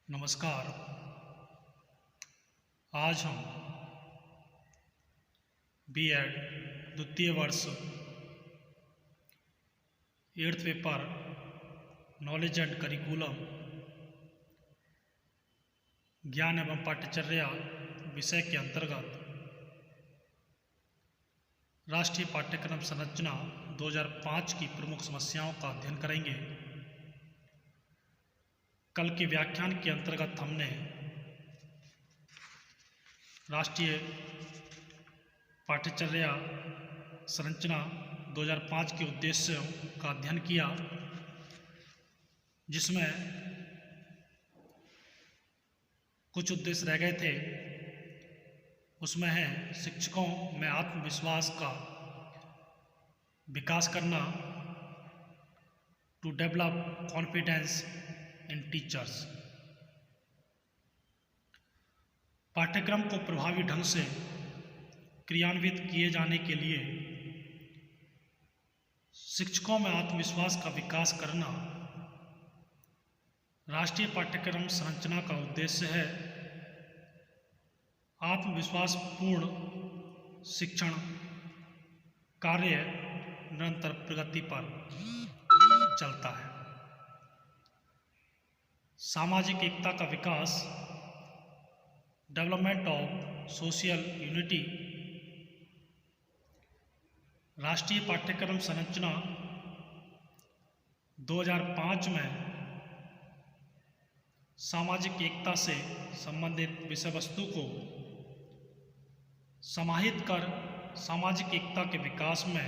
नमस्कार। आज हम बीएड द्वितीय वर्ष 8th paper knowledge and curriculum ज्ञान एवं पाठ्यचर्या विषय के अंतर्गत राष्ट्रीय पाठ्यक्रम संरचना 2005 की प्रमुख समस्याओं का अध्ययन करेंगे। कल के व्याख्यान के अंतर्गत हमने राष्ट्रीय पाठ्यचर्या संरचना 2005 के उद्देश्यों का अध्ययन किया, जिसमें कुछ उद्देश्य रह गए थे। उसमें है शिक्षकों में आत्मविश्वास का विकास करना, to develop confidence in teachers. पाठ्यक्रम को प्रभावी ढंग से क्रियान्वित किए जाने के लिए शिक्षकों में आत्मविश्वास का विकास करना राष्ट्रीय पाठ्यक्रम संरचना का उद्देश्य है। आत्मविश्वास पूर्ण शिक्षण कार्य निरंतर प्रगति पर चलता है। सामाजिक एकता का विकास, डेवलपमेंट ऑफ सोशल यूनिटी। राष्ट्रीय पाठ्यक्रम संरचना 2005 में सामाजिक एकता से संबंधित विषय वस्तु को समाहित कर सामाजिक एकता के विकास में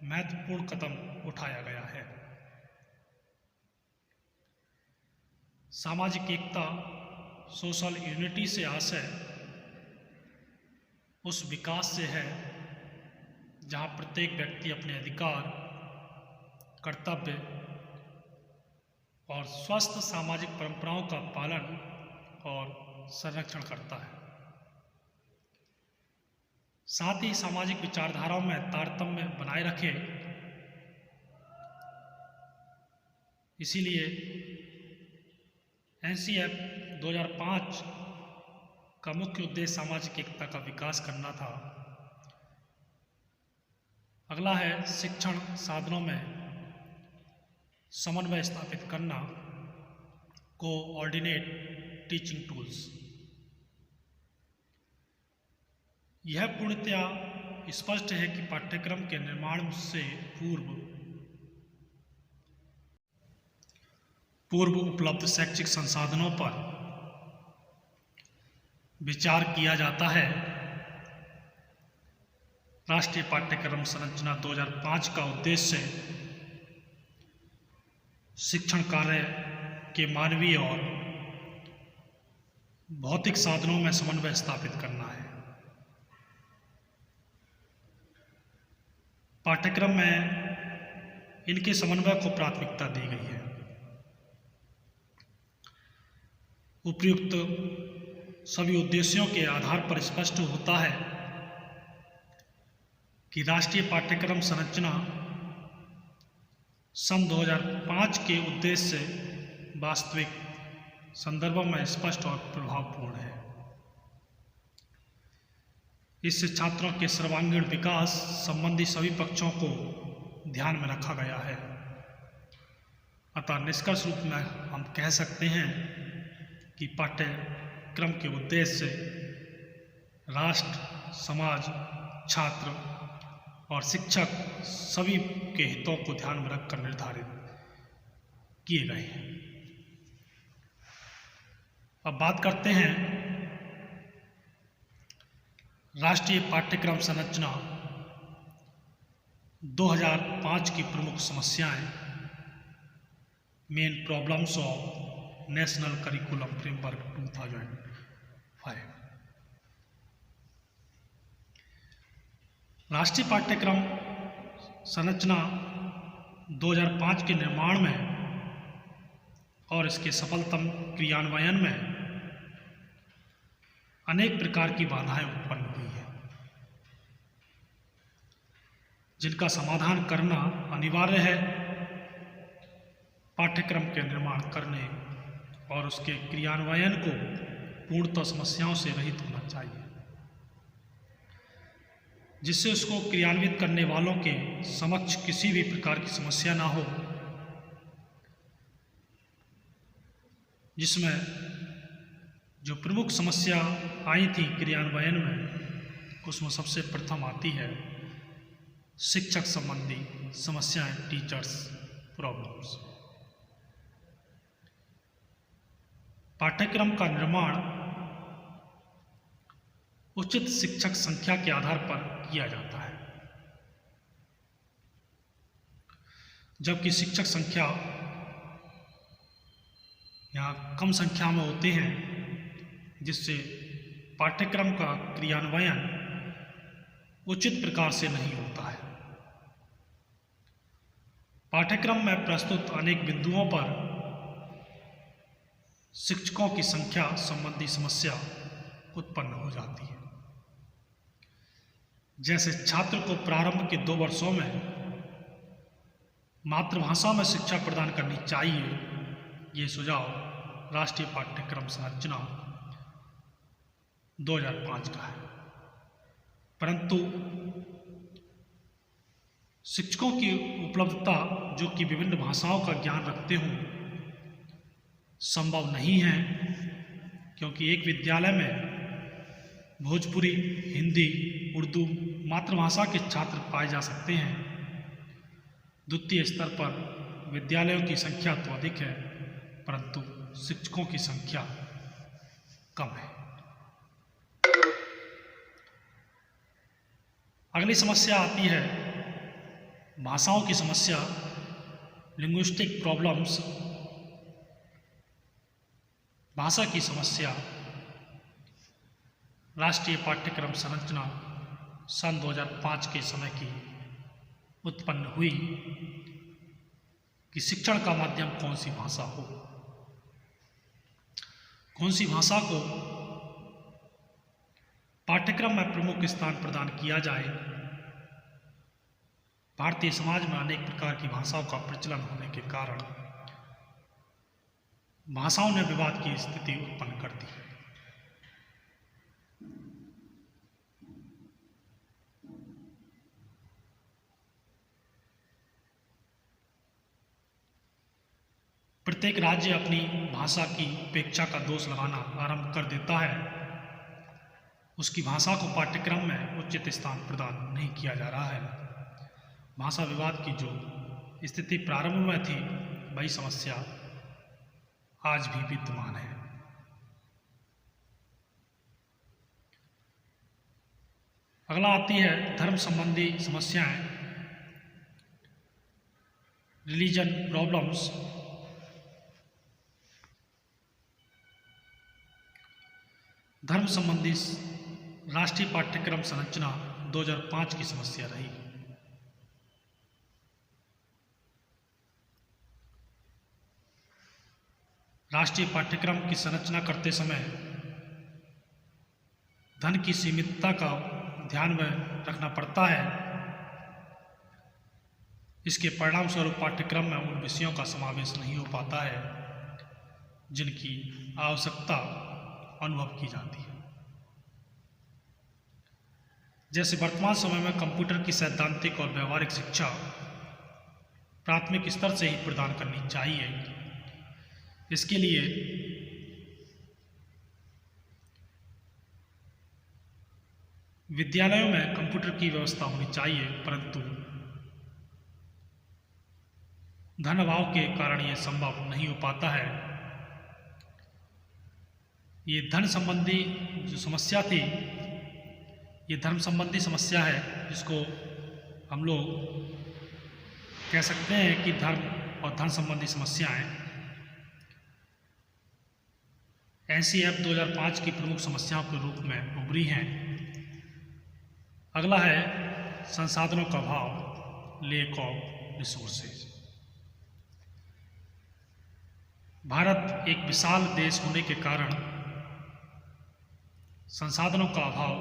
महत्वपूर्ण कदम उठाया गया है। सामाजिक एकता सोशल यूनिटी से आशय उस विकास से है जहाँ प्रत्येक व्यक्ति अपने अधिकार, कर्तव्य और स्वस्थ सामाजिक परंपराओं का पालन और संरक्षण करता है। साथ ही सामाजिक विचारधाराओं में तारतम्य बनाए रखे। इसीलिए एनसीएफ 2005 का मुख्य उद्देश्य सामाजिक एकता का विकास करना था। अगला है शिक्षण साधनों में समन्वय स्थापित करना, कोऑर्डिनेट टीचिंग टूल्स। यह पूर्णतया स्पष्ट है कि पाठ्यक्रम के निर्माण से पूर्व उपलब्ध शैक्षिक संसाधनों पर विचार किया जाता है। राष्ट्रीय पाठ्यक्रम संरचना 2005 का उद्देश्य शिक्षण कार्य के मानवीय और भौतिक साधनों में समन्वय स्थापित करना है। पाठ्यक्रम में इनके समन्वय को प्राथमिकता दी गई है। उपयुक्त सभी उद्देश्यों के आधार पर स्पष्ट होता है कि राष्ट्रीय पाठ्यक्रम संरचना सन 2005 के उद्देश्य से वास्तविक संदर्भों में स्पष्ट और प्रभावपूर्ण है। इससे छात्रों के सर्वांगीण विकास संबंधी सभी पक्षों को ध्यान में रखा गया है। अतः निष्कर्ष रूप में हम कह सकते हैं कि पाठ्यक्रम के उद्देश्य से राष्ट्र, समाज, छात्र और शिक्षक सभी के हितों को ध्यान में रखकर निर्धारित किए गए हैं। अब बात करते हैं राष्ट्रीय पाठ्यक्रम संरचना 2005 की प्रमुख समस्याएं, main problems of national curriculum framework 2005। राष्ट्रीय पाठ्यक्रम संरचना 2005 के निर्माण में और इसके सफलतम क्रियान्वयन में अनेक प्रकार की बाधाएं उत्पन्न हुई हैं, जिनका समाधान करना अनिवार्य है। पाठ्यक्रम के निर्माण करने और उसके क्रियान्वयन को पूर्णतः समस्याओं से रहित होना चाहिए, जिससे उसको क्रियान्वित करने वालों के समक्ष किसी भी प्रकार की समस्या ना हो, जिसमें जो प्रमुख समस्या आई थी क्रियान्वयन में, उसमें सबसे प्रथम आती है शिक्षक संबंधी समस्याएं, टीचर्स प्रॉब्लम्स। पाठ्यक्रम का निर्माण उचित शिक्षक संख्या के आधार पर किया जाता है, जबकि शिक्षक संख्या यहाँ कम संख्या में होते हैं, जिससे पाठ्यक्रम का क्रियान्वयन उचित प्रकार से नहीं होता है। पाठ्यक्रम में प्रस्तुत अनेक बिंदुओं पर शिक्षकों की संख्या संबंधी समस्या उत्पन्न हो जाती है। जैसे छात्र को प्रारंभ के 2 वर्षों में मातृभाषा में शिक्षा प्रदान करनी चाहिए, ये सुझाव राष्ट्रीय पाठ्यक्रम संरचना 2005 का है। परंतु शिक्षकों की उपलब्धता जो कि विभिन्न भाषाओं का ज्ञान रखते हों संभव नहीं है, क्योंकि एक विद्यालय में भोजपुरी, हिंदी, उर्दू मातृभाषा के छात्र पाए जा सकते हैं। द्वितीय स्तर पर विद्यालयों की संख्या तो अधिक है, परंतु शिक्षकों की संख्या कम है। अगली समस्या आती है भाषाओं की समस्या, लिंग्विस्टिक प्रॉब्लम्स। भाषा की समस्या राष्ट्रीय पाठ्यक्रम संरचना सन 2005 के समय की उत्पन्न हुई कि शिक्षण का माध्यम कौन सी भाषा हो, कौन सी भाषा को पाठ्यक्रम में प्रमुख स्थान प्रदान किया जाए। भारतीय समाज में अनेक प्रकार की भाषाओं का प्रचलन होने के कारण भाषाओं ने विवाद की स्थिति उत्पन्न कर दी। प्रत्येक राज्य अपनी भाषा की उपेक्षा का दोष लगाना आरंभ कर देता है। उसकी भाषा को पाठ्यक्रम में उचित स्थान प्रदान नहीं किया जा रहा है। भाषा विवाद की जो स्थिति प्रारंभ में थी, वही समस्या आज भी विद्यमान है। अगला आती है धर्म संबंधी समस्याएं, रिलीजन प्रॉब्लम्स। धर्म संबंधी राष्ट्रीय पाठ्यक्रम संरचना 2005 की समस्या रही। राष्ट्रीय पाठ्यक्रम की संरचना करते समय धन की सीमितता का ध्यान में रखना पड़ता है। इसके परिणाम स्वरूप पाठ्यक्रम में उन विषयों का समावेश नहीं हो पाता है जिनकी आवश्यकता अनुभव की जाती है। जैसे वर्तमान समय में कंप्यूटर की सैद्धांतिक और व्यवहारिक शिक्षा प्राथमिक स्तर से ही प्रदान करनी चाहिए। इसके लिए विद्यालयों में कंप्यूटर की व्यवस्था होनी चाहिए, परंतु धन अभाव के कारण यह संभव नहीं हो पाता है। ये धन संबंधी जो समस्या थी, ये धर्म संबंधी समस्या है, जिसको हम लोग कह सकते हैं कि धर्म और धन संबंधी समस्याएं NCF 2005 की प्रमुख समस्याओं के रूप में उभरी हैं। अगला है संसाधनों का अभाव, लेक ऑफ रिसोर्सेज। भारत एक विशाल देश होने के कारण संसाधनों का अभाव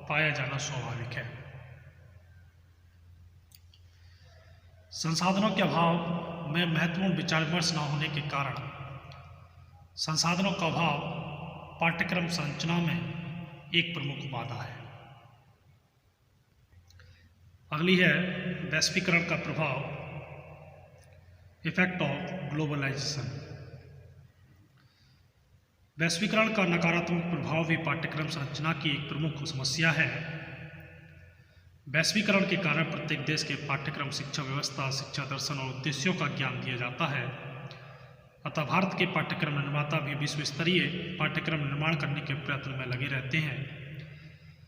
पाया जाना स्वाभाविक है। संसाधनों के अभाव में महत्वपूर्ण विचार विमर्श न होने के कारण संसाधनों का अभाव पाठ्यक्रम संरचना में एक प्रमुख बाधा है। अगली है वैश्वीकरण का प्रभाव, इफेक्ट ऑफ ग्लोबलाइजेशन। वैश्वीकरण का नकारात्मक प्रभाव भी पाठ्यक्रम संरचना की एक प्रमुख समस्या है। वैश्वीकरण के कारण प्रत्येक देश के पाठ्यक्रम, शिक्षा व्यवस्था, शिक्षा दर्शन और उद्देश्यों का ज्ञान दिया जाता है। अतः भारत के पाठ्यक्रम निर्माता भी विश्व स्तरीय पाठ्यक्रम निर्माण करने के प्रयत्न में लगे रहते हैं।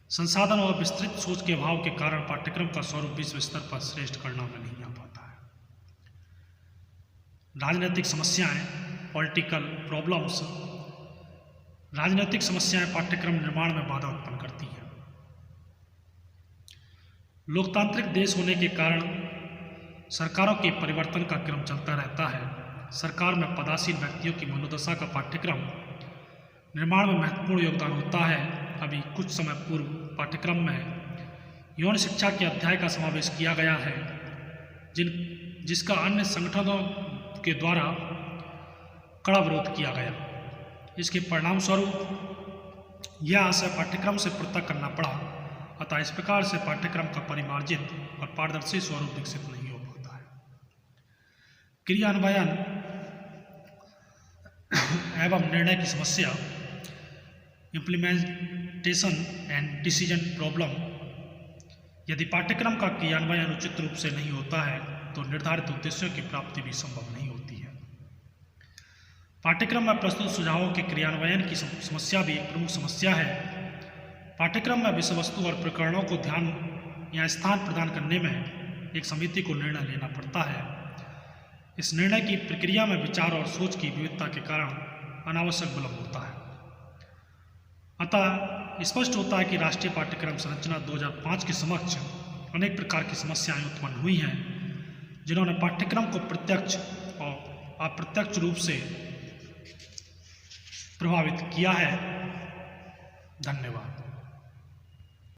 संसाधन और विस्तृत सोच के अभाव के कारण पाठ्यक्रम का स्वरूप विश्व स्तर पर श्रेष्ठ करना में नहीं आ पाता है। राजनीतिक समस्याएं, पॉलिटिकल प्रॉब्लम्स। राजनीतिक समस्याएं पाठ्यक्रम निर्माण में बाधा उत्पन्न करती हैं। लोकतांत्रिक देश होने के कारण सरकारों के परिवर्तन का क्रम चलता रहता है। सरकार में पदासीन व्यक्तियों की मनोदशा का पाठ्यक्रम निर्माण में महत्वपूर्ण योगदान होता है। अभी कुछ समय पूर्व पाठ्यक्रम में यौन शिक्षा के अध्याय का समावेश किया गया है, जिसका अन्य संगठनों के द्वारा कड़ा विरोध किया गया। इसके परिणाम स्वरूप यह आशय पाठ्यक्रम से पृथक करना पड़ा। अतः इस प्रकार से पाठ्यक्रम का परिमार्जित और पारदर्शी स्वरूप विकसित नहीं हो पाता है। क्रियान्वयन एवं निर्णय की समस्या, इम्प्लीमेंटेशन एंड डिसीजन प्रॉब्लम। यदि पाठ्यक्रम का क्रियान्वयन उचित रूप से नहीं होता है तो निर्धारित उद्देश्यों की प्राप्ति भी संभव नहीं होती है। पाठ्यक्रम में प्रस्तुत सुझावों के क्रियान्वयन की समस्या भी एक प्रमुख समस्या है। पाठ्यक्रम में विषय वस्तु और प्रकरणों को ध्यान या स्थान प्रदान करने में एक समिति को निर्णय लेना पड़ता है। इस निर्णय की प्रक्रिया में विचार और सोच की विविधता के कारण अनावश्यक विलंब होता है। अतः स्पष्ट होता है कि राष्ट्रीय पाठ्यक्रम संरचना 2005 के समक्ष अनेक प्रकार की समस्याएं उत्पन्न हुई हैं, जिन्होंने पाठ्यक्रम को प्रत्यक्ष और अप्रत्यक्ष रूप से प्रभावित किया है। धन्यवाद।